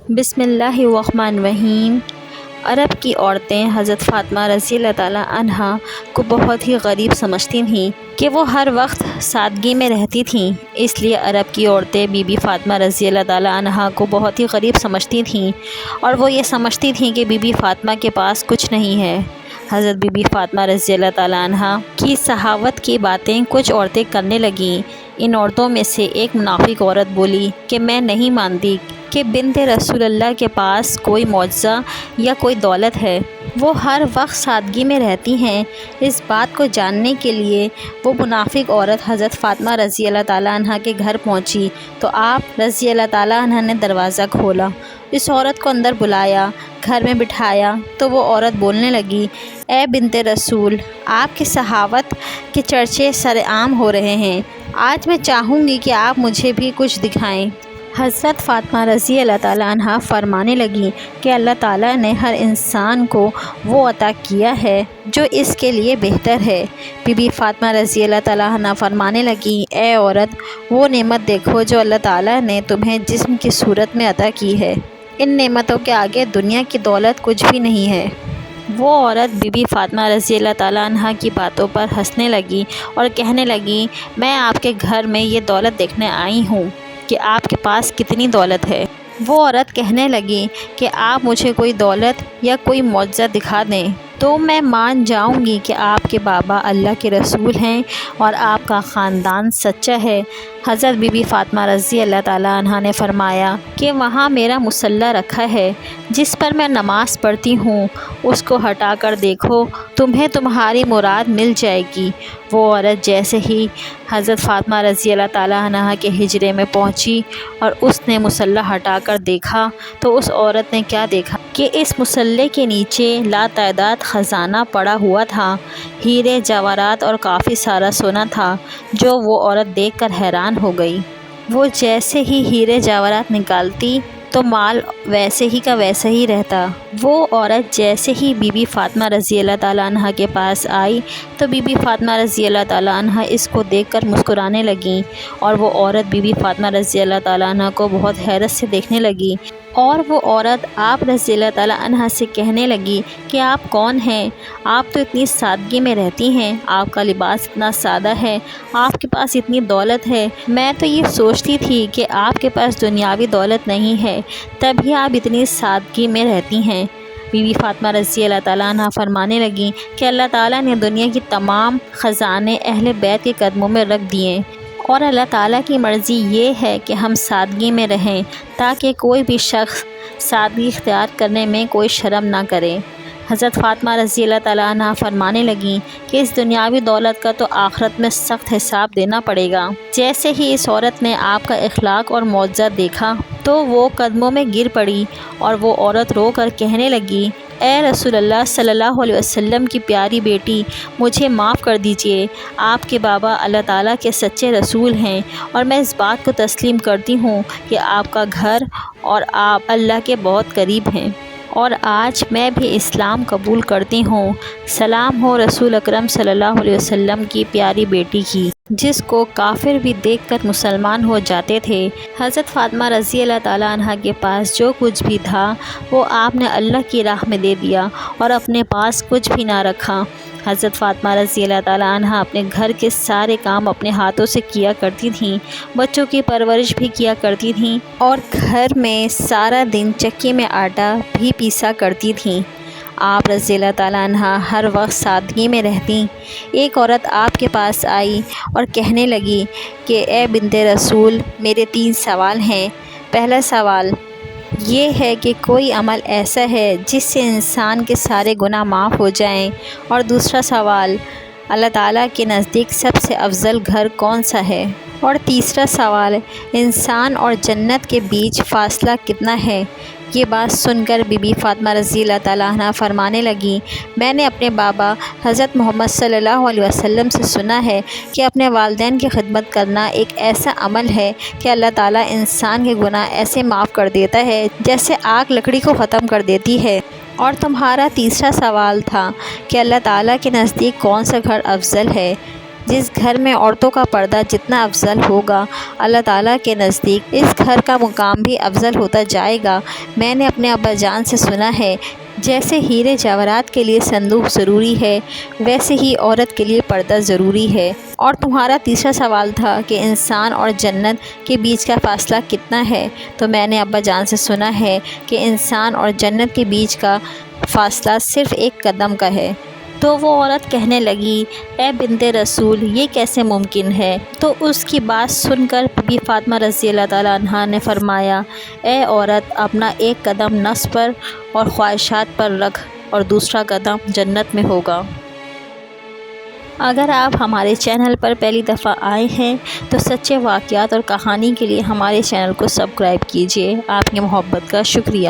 بسم اللہ الرحمن الرحیم۔ عرب کی عورتیں حضرت فاطمہ رضی اللہ تعالیٰ عنہا کو بہت ہی غریب سمجھتی تھیں کہ وہ ہر وقت سادگی میں رہتی تھیں، اس لیے عرب کی عورتیں بی بی فاطمہ رضی اللہ تعالیٰ عنہا کو بہت ہی غریب سمجھتی تھیں، اور وہ یہ سمجھتی تھیں کہ بی بی فاطمہ کے پاس کچھ نہیں ہے۔ حضرت بی بی فاطمہ رضی اللہ تعالیٰ عنہا کی صحاوت کی باتیں کچھ عورتیں کرنے لگیں۔ ان عورتوں میں سے ایک منافق عورت بولی کہ میں نہیں مانتی کہ بنت رسول اللہ کے پاس کوئی معجزہ یا کوئی دولت ہے، وہ ہر وقت سادگی میں رہتی ہیں۔ اس بات کو جاننے کے لیے وہ منافق عورت حضرت فاطمہ رضی اللہ تعالیٰ عنہا کے گھر پہنچی تو آپ رضی اللہ تعالیٰ عنہا نے دروازہ کھولا، اس عورت کو اندر بلایا، گھر میں بٹھایا تو وہ عورت بولنے لگی، اے بنت رسول، آپ کی صحاوت کے چرچے سرعام ہو رہے ہیں، آج میں چاہوں گی کہ آپ مجھے بھی کچھ دکھائیں۔ حضرت فاطمہ رضی اللہ تعالیٰ عنہا فرمانے لگیں کہ اللہ تعالیٰ نے ہر انسان کو وہ عطا کیا ہے جو اس کے لیے بہتر ہے۔ بی بی فاطمہ رضی اللہ تعالیٰ عنہا فرمانے لگیں، اے عورت، وہ نعمت دیکھو جو اللہ تعالیٰ نے تمہیں جسم کی صورت میں عطا کی ہے، ان نعمتوں کے آگے دنیا کی دولت کچھ بھی نہیں ہے۔ وہ عورت بی بی فاطمہ رضی اللہ تعالیٰ عنہا کی باتوں پر ہنسنے لگی اور کہنے لگی، میں آپ کے گھر میں یہ دولت دیکھنے آئی ہوں کہ آپ کے پاس کتنی دولت ہے۔ وہ عورت کہنے لگی کہ آپ مجھے کوئی دولت یا کوئی معجزہ دکھا دیں تو میں مان جاؤں گی کہ آپ کے بابا اللہ کے رسول ہیں اور آپ کا خاندان سچا ہے۔ حضرت بی بی فاطمہ رضی اللہ تعالیٰ عنہا نے فرمایا کہ وہاں میرا مصلی رکھا ہے جس پر میں نماز پڑھتی ہوں، اس کو ہٹا کر دیکھو، تمہیں تمہاری مراد مل جائے گی۔ وہ عورت جیسے ہی حضرت فاطمہ رضی اللہ تعالیٰ عنہا کے حجرے میں پہنچی اور اس نے مصلی ہٹا کر دیکھا تو اس عورت نے کیا دیکھا کہ اس مصلی کے نیچے لاتعداد خزانہ پڑا ہوا تھا، ہیرے جواہرات اور کافی سارا سونا تھا، جو وہ عورت دیکھ کر حیران ہو گئی۔ وہ جیسے ہی ہیرے جواہرات نکالتی تو مال ویسے ہی کا ویسے ہی رہتا۔ وہ عورت جیسے ہی بی بی فاطمہ رضی اللہ تعالیٰ عنہا کے پاس آئی تو بی بی فاطمہ رضی اللہ تعالیٰ عنہا اس کو دیکھ کر مسکرانے لگیں، اور وہ عورت بی بی فاطمہ رضی اللہ تعالیٰ عنہا کو بہت حیرت سے دیکھنے لگی، اور وہ عورت آپ رضی اللہ تعالیٰ عنہا سے کہنے لگی کہ آپ کون ہیں؟ آپ تو اتنی سادگی میں رہتی ہیں، آپ کا لباس اتنا سادہ ہے، آپ کے پاس اتنی دولت ہے، میں تو یہ سوچتی تھی کہ آپ کے پاس دنیاوی دولت نہیں ہے، تبھی آپ اتنی سادگی میں رہتی ہیں۔ بی بی فاطمہ رضی اللہ تعالیٰ عنہا فرمانے لگیں کہ اللہ تعالیٰ نے دنیا کی تمام خزانے اہل بیت کے قدموں میں رکھ دیے، اور اللہ تعالیٰ کی مرضی یہ ہے کہ ہم سادگی میں رہیں تاکہ کوئی بھی شخص سادگی اختیار کرنے میں کوئی شرم نہ کرے۔ حضرت فاطمہ رضی اللہ تعالیٰ عنہا فرمانے لگیں کہ اس دنیاوی دولت کا تو آخرت میں سخت حساب دینا پڑے گا۔ جیسے ہی اس عورت نے آپ کا اخلاق اور معجزہ دیکھا تو وہ قدموں میں گر پڑی، اور وہ عورت رو کر کہنے لگی، اے رسول اللہ صلی اللہ علیہ وسلم کی پیاری بیٹی، مجھے معاف کر دیجئے، آپ کے بابا اللہ تعالیٰ کے سچے رسول ہیں، اور میں اس بات کو تسلیم کرتی ہوں کہ آپ کا گھر اور آپ اللہ کے بہت قریب ہیں، اور آج میں بھی اسلام قبول کرتی ہوں۔ سلام ہو رسول اکرم صلی اللہ علیہ وسلم کی پیاری بیٹی کی، جس کو کافر بھی دیکھ کر مسلمان ہو جاتے تھے۔ حضرت فاطمہ رضی اللہ تعالیٰ عنہا کے پاس جو کچھ بھی تھا وہ آپ نے اللہ کی راہ میں دے دیا اور اپنے پاس کچھ بھی نہ رکھا۔ حضرت فاطمہ رضی اللہ تعالیٰ عنہا اپنے گھر کے سارے کام اپنے ہاتھوں سے کیا کرتی تھیں، بچوں کی پرورش بھی کیا کرتی تھیں، اور گھر میں سارا دن چکی میں آٹا بھی پیسا کرتی تھیں۔ آپ رضی اللہ تعالیٰ عنہا ہر وقت سادگی میں رہتیں۔ ایک عورت آپ کے پاس آئی اور کہنے لگی کہ اے بنت رسول، میرے 3 سوال ہیں۔ پہلا سوال یہ ہے کہ کوئی عمل ایسا ہے جس سے انسان کے سارے گناہ معاف ہو جائیں، اور دوسرا سوال اللہ تعالیٰ کے نزدیک سب سے افضل گھر کون سا ہے، اور تیسرا سوال انسان اور جنت کے بیچ فاصلہ کتنا ہے۔ یہ بات سن کر بی بی فاطمہ رضی اللہ تعالیٰ عنہا فرمانے لگیں، میں نے اپنے بابا حضرت محمد صلی اللہ علیہ وسلم سے سنا ہے کہ اپنے والدین کی خدمت کرنا ایک ایسا عمل ہے کہ اللہ تعالیٰ انسان کے گناہ ایسے معاف کر دیتا ہے جیسے آگ لکڑی کو ختم کر دیتی ہے۔ اور تمہارا تیسرا سوال تھا کہ اللہ تعالیٰ کے نزدیک کون سا گھر افضل ہے۔ جس گھر میں عورتوں کا پردہ جتنا افضل ہوگا، اللہ تعالیٰ کے نزدیک اس گھر کا مقام بھی افضل ہوتا جائے گا۔ میں نے اپنے ابا جان سے سنا ہے، جیسے ہیرے جواہرات کے لیے صندوق ضروری ہے، ویسے ہی عورت کے لیے پردہ ضروری ہے۔ اور تمہارا تیسرا سوال تھا کہ انسان اور جنت کے بیچ کا فاصلہ کتنا ہے، تو میں نے ابا جان سے سنا ہے کہ انسان اور جنت کے بیچ کا فاصلہ صرف 1 قدم کا ہے۔ تو وہ عورت کہنے لگی، اے بنت رسول، یہ کیسے ممکن ہے؟ تو اس کی بات سن کر بی بی فاطمہ رضی اللہ تعالیٰ عنہا نے فرمایا، اے عورت، اپنا 1 قدم نفس پر اور خواہشات پر رکھ اور دوسرا قدم جنت میں ہوگا۔ اگر آپ ہمارے چینل پر پہلی دفعہ آئے ہیں تو سچے واقعات اور کہانی کے لیے ہمارے چینل کو سبسکرائب کیجیے۔ آپ کی محبت کا شکریہ۔